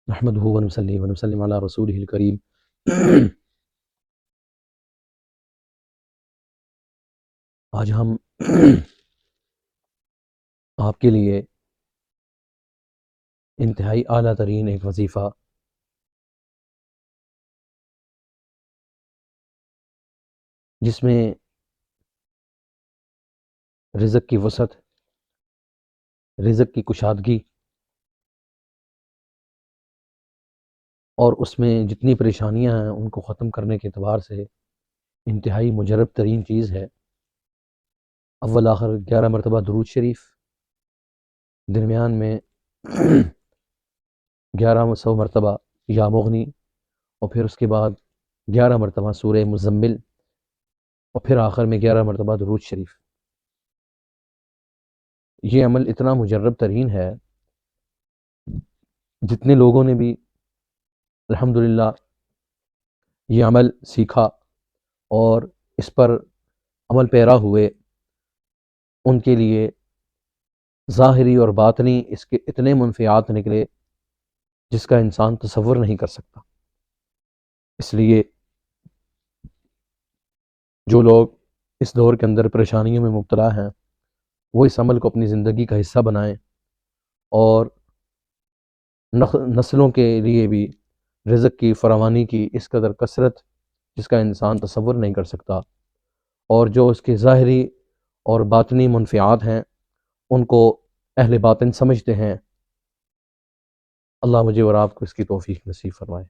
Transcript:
نحمدہ ونصلی ونسلم علی رسولہ الکریم۔ آج ہم آپ کے لیے انتہائی اعلیٰ ترین ایک وظیفہ جس میں رزق کی وسعت، رزق کی کشادگی اور اس میں جتنی پریشانیاں ہیں ان کو ختم کرنے کے اعتبار سے انتہائی مجرب ترین چیز ہے۔ اول آخر 11 مرتبہ درود شریف، درمیان میں 1100 مرتبہ یا مغنی، اور پھر اس کے بعد 11 مرتبہ سورہ مزمل، اور پھر آخر میں 11 مرتبہ درود شریف۔ یہ عمل اتنا مجرب ترین ہے، جتنے لوگوں نے بھی الحمدللہ یہ عمل سیکھا اور اس پر عمل پیرا ہوئے، ان کے لیے ظاہری اور باطنی اس کے اتنے منفعات نکلے جس کا انسان تصور نہیں کر سکتا۔ اس لیے جو لوگ اس دور کے اندر پریشانیوں میں مبتلا ہیں وہ اس عمل کو اپنی زندگی کا حصہ بنائیں، اور نسلوں کے لیے بھی رزق کی فراوانی کی اس قدر کثرت جس کا انسان تصور نہیں کر سکتا، اور جو اس کے ظاہری اور باطنی منفعات ہیں ان کو اہل باطن سمجھتے ہیں۔ اللہ مجھے اور آپ کو اس کی توفیق نصیب فرمائے۔